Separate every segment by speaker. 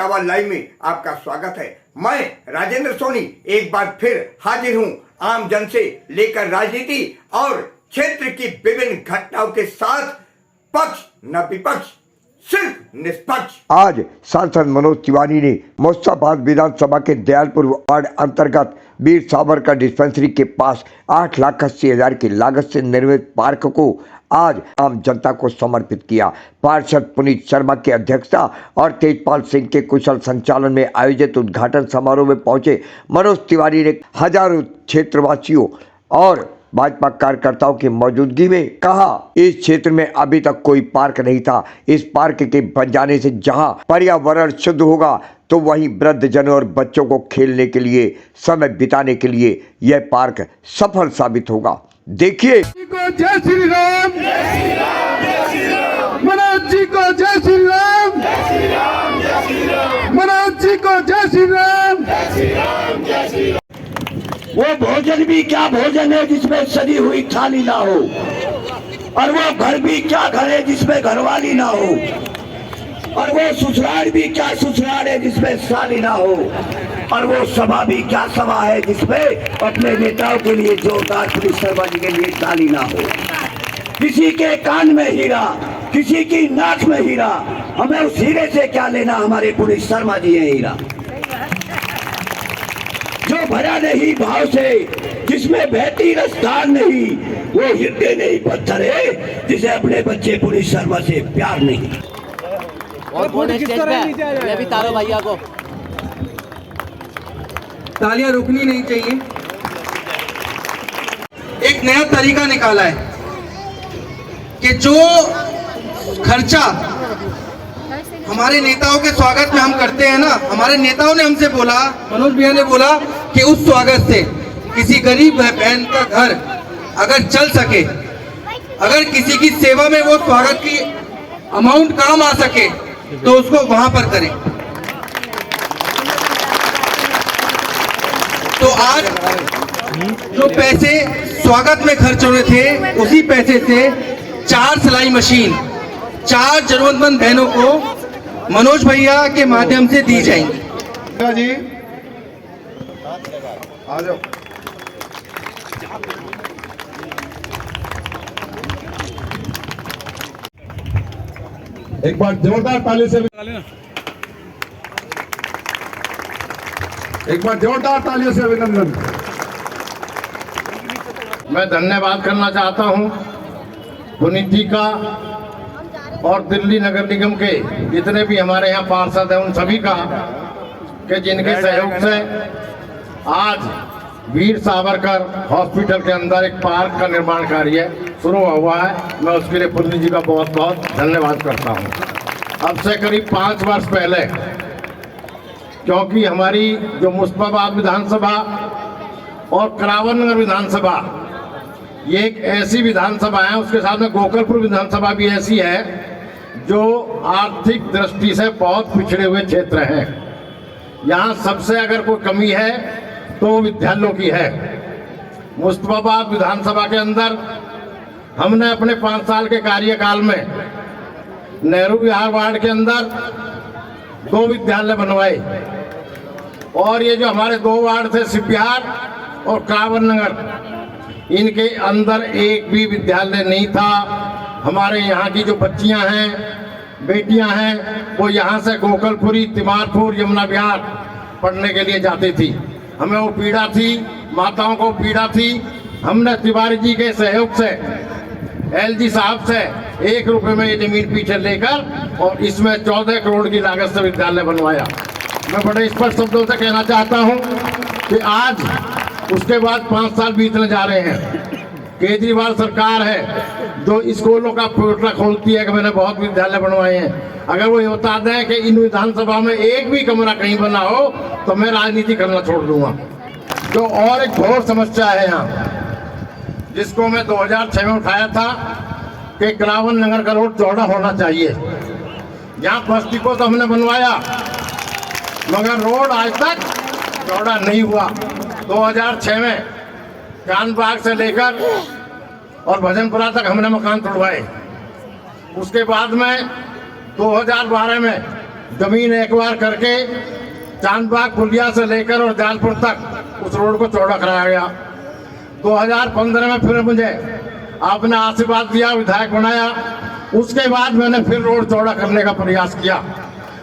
Speaker 1: Etawah live में आपका स्वागत है। मैं राजेंद्र सोनी एक बार फिर हाजिर हूं आम जन से लेकर राजनीति और क्षेत्र की विभिन्न घटनाओं के साथ, पक्ष न विपक्ष, सिर्फ निष्पक्ष। आज सांसद मनोज तिवारी ने मुस्तफाबाद विधानसभा के दयालपुर वार्ड अंतर्गत वीर सावरकर डिस्पेंसरी के पास 8,80,000 की लागत से निर्मित पार्क को आज आम जनता को समर्पित किया। पार्षद पुनीत शर्मा की अध्यक्षता और तेजपाल सिंह के कुशल संचालन में आयोजित उद्घाटन समारोह में पहुंचे मनोज तिवारी ने हजारों क्षेत्रवासियों और भाजपा कार्यकर्ताओं की मौजूदगी में कहा, इस क्षेत्र में अभी तक कोई पार्क नहीं था। इस पार्क के बन जाने से जहां पर्यावरण शुद्ध होगा तो वहीं वृद्धजनों और बच्चों को खेलने के लिए, समय बिताने के लिए यह पार्क सफल साबित होगा। देखिए।
Speaker 2: जय श्री राम, मनोज जी को जय श्री राम, मनोज जी को जय श्री राम।
Speaker 3: वो भोजन भी क्या भोजन है जिसमें सड़ी हुई थाली ना हो, और वो घर भी क्या घर है जिसमें घरवाली ना हो, और वो ससुराल भी क्या ससुराल है जिसमें साली ना हो, और वो सभा भी क्या सभा है जिसमें अपने नेताओं के लिए जोरदार पुनीत शर्मा जी के लिए ताली ना हो। किसी के कान में हीरा, किसी की नाक में हीरा, हमें उस हीरे से क्या लेना, हमारे पुनीत शर्मा जी है हीरा। जो भरा नहीं भाव से, जिसमें बहती रफ्तार नहीं, वो हृदय नहीं पत्थर है जिसे अपने बच्चे पुनीत शर्मा से प्यार नहीं।
Speaker 4: और कौन है स्टेज पे? मैं भी तारो भैया को
Speaker 2: तालियां रुकनी नहीं चाहिए। एक नया तरीका निकाला है कि जो खर्चा हमारे नेताओं के स्वागत में हम करते हैं ना, हमारे नेताओं ने हमसे बोला, मनोज भैया ने बोला कि उस स्वागत से किसी गरीब बहन का घर अगर चल सके, अगर किसी की सेवा में वो स्वागत की अमाउंट काम आ सके तो उसको वहां पर करें। तो आज जो पैसे स्वागत में खर्च हो रहे थे, उसी पैसे से 4 सिलाई मशीन 4 जरूरतमंद बहनों को मनोज भैया के माध्यम से दी जाएंगी।
Speaker 5: जी आ जाओ। एक बार जोरदार ताली से, एक बार जोरदार तालियों से अभिनंदन। मैं धन्यवाद करना चाहता हूं पुनीत जी का और दिल्ली नगर निगम के जितने भी हमारे यहाँ पार्षद हैं उन सभी का, कि जिनके सहयोग से आज वीर सावरकर हॉस्पिटल के अंदर एक पार्क का निर्माण कार्य शुरू हुआ है। मैं उसके लिए पुनीत जी का बहुत बहुत धन्यवाद करता हूँ। अब से करीब 5 वर्ष पहले, क्योंकि हमारी जो मुस्तफाबाद विधानसभा और करावन नगर विधानसभा ये एक ऐसी विधानसभा है, उसके साथ में गोकलपुर विधानसभा भी ऐसी है जो आर्थिक दृष्टि से बहुत पिछड़े हुए क्षेत्र हैं। यहाँ सबसे अगर कोई कमी है तो विद्यालयों की है। मुस्तफाबाद विधानसभा के अंदर हमने अपने 5 साल के कार्यकाल में नेहरू विहार वार्ड के अंदर 2 विद्यालय बनवाए, और ये जो हमारे 2 वार्ड थे शिवविहार और कावन नगर, इनके अंदर एक भी विद्यालय नहीं था। हमारे यहाँ की जो बच्चियाँ हैं, बेटियाँ हैं, वो यहाँ से गोकलपुरी, तिमारपुर, यमुना विहार पढ़ने के लिए जाती थी। हमें वो पीड़ा थी, माताओं को पीड़ा थी। हमने तिवारी जी के सहयोग से, एलजी साहब से 1 रुपये में ये जमीन पीछे लेकर और इसमें 14 करोड़ की लागत से विद्यालय बनवाया। मैं बड़े स्पष्ट शब्दों से कहना चाहता हूँ कि आज उसके बाद 5 साल बीतने जा रहे हैं। केजरीवाल सरकार है जो स्कूलों का पोर्टल खोलती है कि मैंने बहुत विद्यालय बनवाए हैं। अगर वो ये बता दें कि इन विधानसभा में एक भी कमरा कहीं बना हो तो मैं राजनीति करना छोड़ दूंगा। जो और एक घोर समस्या है यहाँ, जिसको मैं 2006 में उठाया था कि करावन नगर का रोड चौड़ा होना चाहिए। यहाँ बस डिपो तो हमने बनवाया, मगर रोड आज तक चौड़ा नहीं हुआ। 2006 में कानबाग से लेकर और भजनपुरा तक हमने मकान तोड़वाए। उसके बाद में 2012 में जमीन एक्वायर करके चांदबाग पुलिया से लेकर और जालपुर तक उस रोड को चौड़ा कराया गया। 2015 में फिर मुझे आपने आशीर्वाद दिया, विधायक बनाया। उसके बाद मैंने फिर रोड चौड़ा करने का प्रयास किया।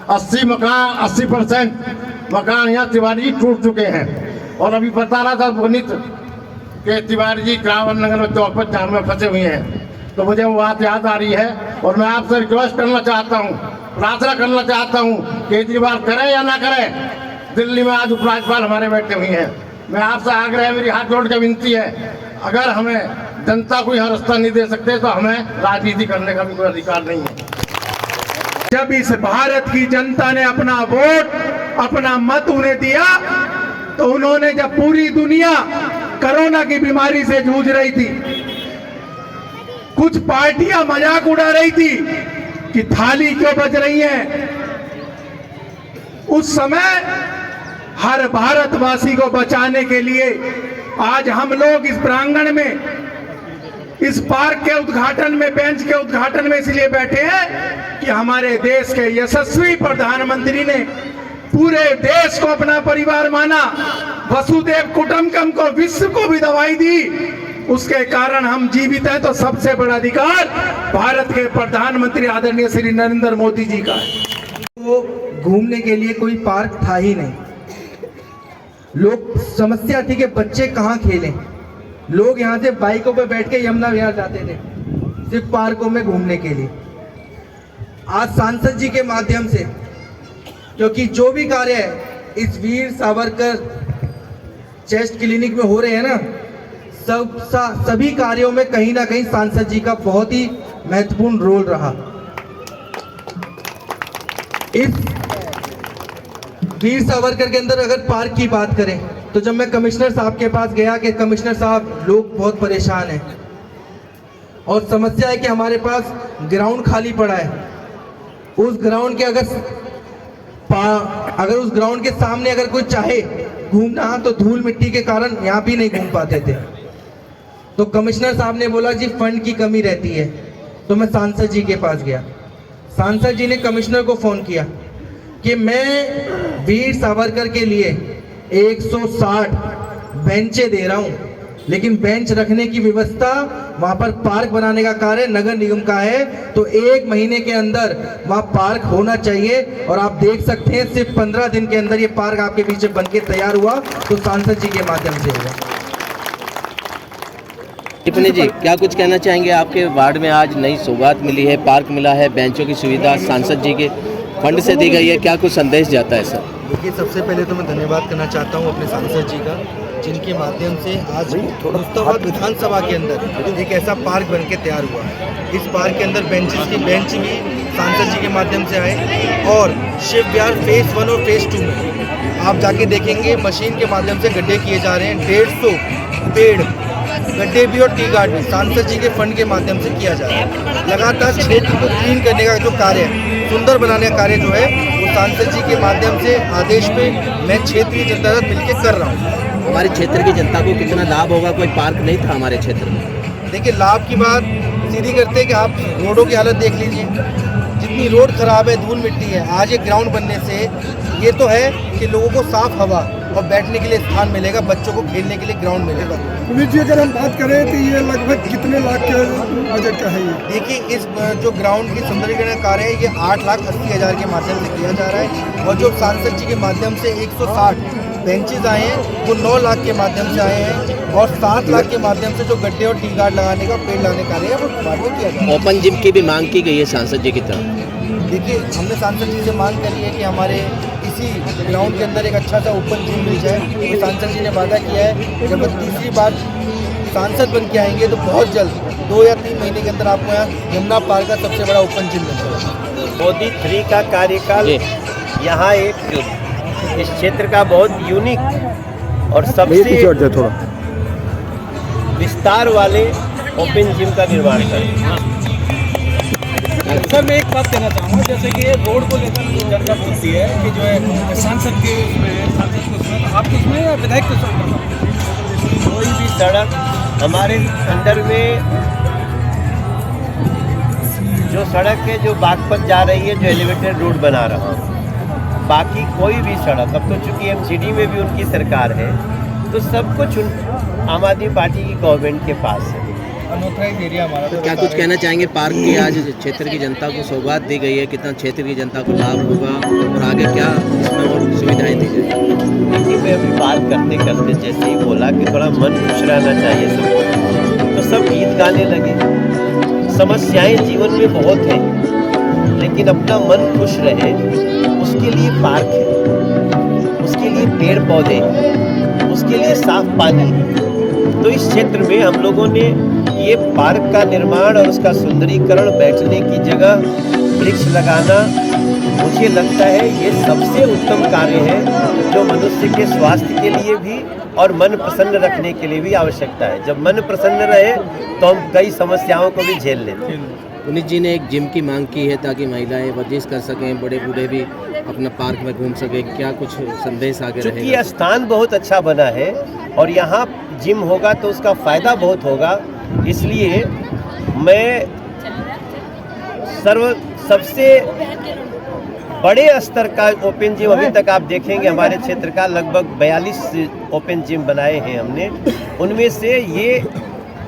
Speaker 5: 80% मकान यहाँ तिवारी जी टूट चुके हैं। और अभी बता रहा था पुनीत के तिवारी जी क्रावन नगर में चौपट जाम में फंसे हुए हैं, तो मुझे वो बात याद आ रही है। और मैं आपसे रिक्वेस्ट करना चाहता हूँ, प्रार्थना करना चाहता हूँ, केजरीवाल करे या ना करे, दिल्ली में आज उपराज्यपाल हमारे बैठे हुए हैं। मैं आपसे आग्रह है, मेरी हाथ जोड़ के विनती है, अगर हमें जनता को यहाँ रास्ता नहीं दे सकते तो हमें राजनीति करने का भी कोई अधिकार नहीं है।
Speaker 6: जब इस भारत की जनता ने अपना वोट, अपना मत उन्हें दिया, तो उन्होंने, जब पूरी दुनिया कोरोना की बीमारी से जूझ रही थी, कुछ पार्टियां मजाक उड़ा रही थी कि थाली क्यों बज रही है, उस समय हर भारतवासी को बचाने के लिए आज हम लोग इस प्रांगण में, इस पार्क के उद्घाटन में, बेंच के उद्घाटन में इसलिए बैठे हैं कि हमारे देश के यशस्वी प्रधानमंत्री ने पूरे देश को अपना परिवार माना, वसुदेव कुटुंबकम को विश्व को भी दवाई दी, उसके कारण हम जीवित हैं। तो सबसे बड़ा अधिकार भारत के प्रधानमंत्री आदरणीय श्री नरेंद्र मोदी जी का है।
Speaker 2: तो घूमने के लिए कोई पार्क था ही नहीं। लोग, समस्या थी कि बच्चे कहाँ खेलें। लोग यहाँ से बाइकों पर बैठ के यमुना विहार जाते थे सिर्फ पार्कों में घूमने के लिए। आज सांसद जी के माध्यम से, क्योंकि जो भी कार्य है इस वीर सावरकर चेस्ट क्लिनिक में हो रहे हैं ना, सभी कार्यों में कहीं ना कहीं सांसद जी का बहुत ही महत्वपूर्ण रोल रहा। इस वीर सावरकर के अंदर अगर पार्क की बात करें, तो जब मैं कमिश्नर साहब के पास गया कि कमिश्नर साहब, लोग बहुत परेशान हैं और समस्या है कि हमारे पास ग्राउंड खाली पड़ा है, उस ग्राउंड के अगर उस ग्राउंड के सामने अगर कोई चाहे घूमना, तो धूल मिट्टी के कारण यहाँ भी नहीं घूम पाते थे। तो कमिश्नर साहब ने बोला जी फंड की कमी रहती है। तो मैं सांसद जी के पास गया, सांसद जी ने कमिश्नर को फ़ोन किया कि मैं वीर सावरकर के लिए 160 बेंचें दे रहा हूँ, लेकिन बेंच रखने की व्यवस्था, वहाँ पर पार्क बनाने का कार्य नगर निगम का है, तो 1 महीने के अंदर वहाँ पार्क होना चाहिए। और आप देख सकते हैं सिर्फ 15 दिन के अंदर ये पार्क आपके पीछे बनके तैयार हुआ, तो सांसद जी के माध्यम से हुआ।
Speaker 4: टिप्पणी जी, क्या कुछ कहना चाहेंगे? आपके वार्ड में आज नई सौगात मिली है, पार्क मिला है, बेंचों की सुविधा सांसद जी के फंड से दी गई है, क्या कुछ संदेश जाता है सर?
Speaker 2: देखिए, सबसे पहले तो मैं धन्यवाद करना चाहता हूँ अपने सांसद जी का, जिनके माध्यम से आज मुफ्ताबाद विधानसभा के अंदर एक ऐसा पार्क बन के तैयार हुआ है। इस पार्क के अंदर बेंच भी सांसद जी के माध्यम से आए, और शिव विहार फेज 1 और फेज 2 में आप जाके देखेंगे मशीन के माध्यम से गड्ढे किए जा रहे हैं। 150 पेड़ गड्ढे भी और टी गार्ड भी सांसद जी के फंड के माध्यम से किया जा रहा है। लगातार क्षेत्र को क्लीन करने का जो कार्य है, सुंदर बनाने का कार्य जो है, वो सांसद जी के माध्यम से आदेश पे मैं क्षेत्रीय जनता से मिलकर कर रहा हूँ।
Speaker 4: हमारे क्षेत्र की जनता को कितना लाभ होगा? कोई पार्क नहीं था हमारे क्षेत्र में।
Speaker 2: देखिए, लाभ की बात सीधी करते हैं कि आप रोडों की हालत देख लीजिए, जितनी रोड खराब है, धूल मिट्टी है। आज एक ग्राउंड बनने से ये तो है कि लोगों को साफ हवा और बैठने के लिए स्थान मिलेगा, बच्चों को खेलने के लिए ग्राउंड मिलेगा।
Speaker 7: पुनीत जी, अगर हम बात करें तो ये लगभग कितने लाख के बजट का है? ये
Speaker 2: देखिए, इस जो ग्राउंड की सुंदरीकरण कार्य है, ये 8,80,000 के माध्यम से किया जा रहा है, और जो सांसद जी के माध्यम से 160 बेंचेज आए हैं, वो 9 लाख के माध्यम से आए हैं, और 7 लाख के माध्यम से जो गड्ढे और टी गार्ड लगाने का, पेड़ लगाने का कार्य है, वो बाद में किया जाए।
Speaker 4: ओपन जिम की भी मांग की गई है सांसद जी की तरफ।
Speaker 2: देखिए, हमने सांसद जी से मांग करी है कि हमारे इसी ग्राउंड के अंदर एक अच्छा सा ओपन जिम मिल जाए। तो सांसद जी ने वादा किया है, जब तीसरी बार सांसद बन के आएंगे तो बहुत जल्द 2 या 3 महीने के अंदर आपको यहाँ यमुना पार्क का सबसे बड़ा ओपन जिम मिल जाएगा।
Speaker 8: मोदी 3 का कार्यकाल यहाँ एक इस क्षेत्र का बहुत यूनिक और सबसे विस्तार वाले ओपन जिम का निर्माण करें।
Speaker 9: सर, मैं एक बात कहना चाहूँगा, जैसे कि ये रोड को लेकर चर्चा होती है कि जो है सांसद के उसमें, सांसद के उसमें, आपके उसमें या विधायक के उसमें
Speaker 8: कोई भी सड़क हमारे अंडर में जो सड़क है, जो बागपत जा रही है, जो एलिवेटेड रोड बना रहा हूँ, बाकी कोई भी सड़क, अब तो चूंकि एमसीडी में भी उनकी सरकार है, तो सब कुछ आम आदमी पार्टी की गवर्नमेंट के पास है।
Speaker 9: अनऑथराइज एरिया हमारा।
Speaker 4: तो क्या कुछ कहना चाहेंगे? पार्क की आज क्षेत्र की जनता को सौगात दी गई है, कितना क्षेत्र की जनता को लाभ होगा और आगे क्या इसमें और सुविधाएं दी जाएंगी?
Speaker 8: देखिए, मैं अभी बात करते करते जैसे ही बोला कि थोड़ा मन खुश रहना चाहिए सबको, तो सब गीत गाने लगे। समस्याएं जीवन में बहुत हैं, लेकिन अपना मन खुश रहे उसके लिए पार्क है, उसके लिए पेड़ पौधे, उसके लिए साफ पानी। तो इस क्षेत्र में हम लोगों ने ये पार्क का निर्माण और उसका सुंदरीकरण, बैठने की जगह, वृक्ष लगाना, मुझे लगता है ये सबसे उत्तम कार्य है जो मनुष्य के स्वास्थ्य के लिए भी और मन प्रसन्न रखने के लिए भी आवश्यकता है। जब मन प्रसन्न रहे तो हम कई समस्याओं को भी झेल लेते हैं।
Speaker 4: पुनीत जी ने एक जिम की मांग की है ताकि महिलाएं वर्जिश कर सकें, बड़े बूढ़े भी अपना पार्क में घूम सकें, क्या कुछ संदेश आगे रहेगा?
Speaker 8: क्योंकि स्थान बहुत अच्छा बना है और यहाँ जिम होगा तो उसका फ़ायदा बहुत होगा, इसलिए मैं सबसे बड़े स्तर का ओपन जिम, अभी तक आप देखेंगे हमारे क्षेत्र का लगभग 42 ओपन जिम बनाए हैं हमने, उनमें से ये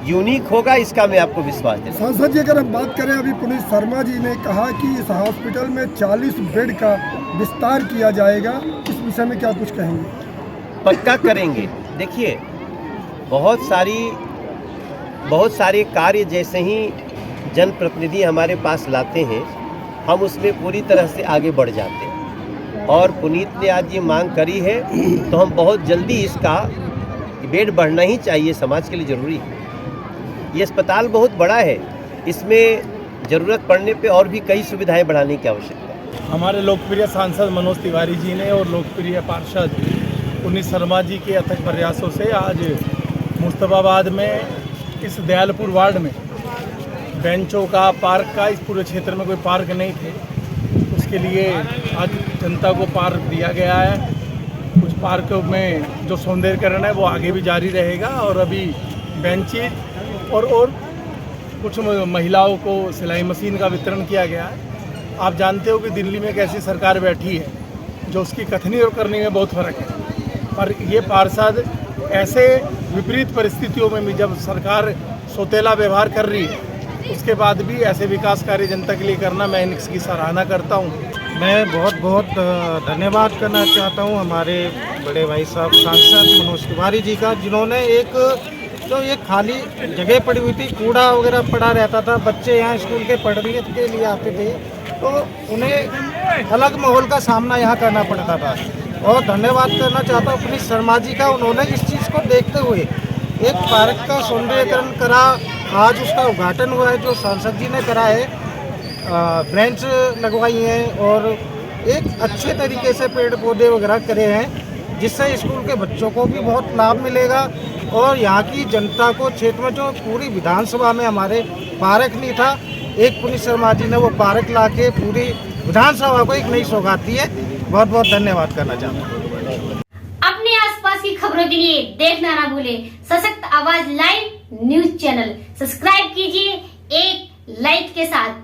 Speaker 8: यूनिक होगा, इसका मैं आपको विश्वास देता हूं।
Speaker 7: सांसद जी, अगर हम बात करें, अभी पुनीत शर्मा जी ने कहा कि इस हॉस्पिटल में 40 बेड का विस्तार किया जाएगा, इस विषय में क्या कुछ कहेंगे?
Speaker 8: पक्का करेंगे। देखिए, बहुत सारे कार्य जैसे ही जनप्रतिनिधि हमारे पास लाते हैं, हम उसमें पूरी तरह से आगे बढ़ जाते हैं। और पुनीत ने आज ये मांग करी है तो हम बहुत जल्दी इसका बेड बढ़ना ही चाहिए, समाज के लिए ज़रूरी है। ये अस्पताल बहुत बड़ा है, इसमें ज़रूरत पड़ने पे और भी कई सुविधाएं बढ़ाने की आवश्यकता है।
Speaker 6: हमारे लोकप्रिय सांसद मनोज तिवारी जी ने और लोकप्रिय पार्षद पुनीत शर्मा जी के अथक प्रयासों से आज मुस्तफाबाद में इस दयालपुर वार्ड में बेंचों का, पार्क का, इस पूरे क्षेत्र में कोई पार्क नहीं थे, उसके लिए आज जनता को पार्क दिया गया है। कुछ पार्कों में जो सौंदर्यीकरण है वो आगे भी जारी रहेगा और अभी बेंचेज और कुछ महिलाओं को सिलाई मशीन का वितरण किया गया है। आप जानते हो कि दिल्ली में एक ऐसी सरकार बैठी है जो उसकी कथनी और करनी में बहुत फ़र्क है, पर ये पार्षद ऐसे विपरीत परिस्थितियों में भी जब सरकार सौतेला व्यवहार कर रही है, उसके बाद भी ऐसे विकास कार्य जनता के लिए करना, मैं इसकी सराहना करता हूँ।
Speaker 10: मैं बहुत बहुत धन्यवाद करना चाहता हूँ हमारे बड़े भाई साहब सांसद मनोज तिवारी जी का, जिन्होंने एक खाली जगह पड़ी हुई थी, कूड़ा वगैरह पड़ा रहता था, बच्चे यहाँ स्कूल के पढ़ने के लिए आते थे तो उन्हें अलग माहौल का सामना यहाँ करना पड़ता था। और धन्यवाद करना चाहता हूँ पुनीत शर्मा जी का, उन्होंने इस चीज़ को देखते हुए एक पार्क का सौंदर्यीकरण करा, आज उसका उद्घाटन हुआ है जो सांसद जी ने करा है, बेंच लगवाई हैं और एक अच्छे तरीके से पेड़ पौधे वगैरह करे हैं, जिससे स्कूल के बच्चों को भी बहुत लाभ मिलेगा और यहाँ की जनता को, क्षेत्र में जो पूरी विधानसभा में हमारे पार्क नहीं था, एक पुनीत शर्मा जी ने वो पार्क ला के पूरी विधानसभा को एक नई सौगात दी है। बहुत बहुत धन्यवाद करना चाहता हूँ।
Speaker 11: अपने आसपास की खबरों के लिए देखना ना भूलें सशक्त आवाज लाइव न्यूज चैनल। सब्सक्राइब कीजिए एक लाइक के साथ।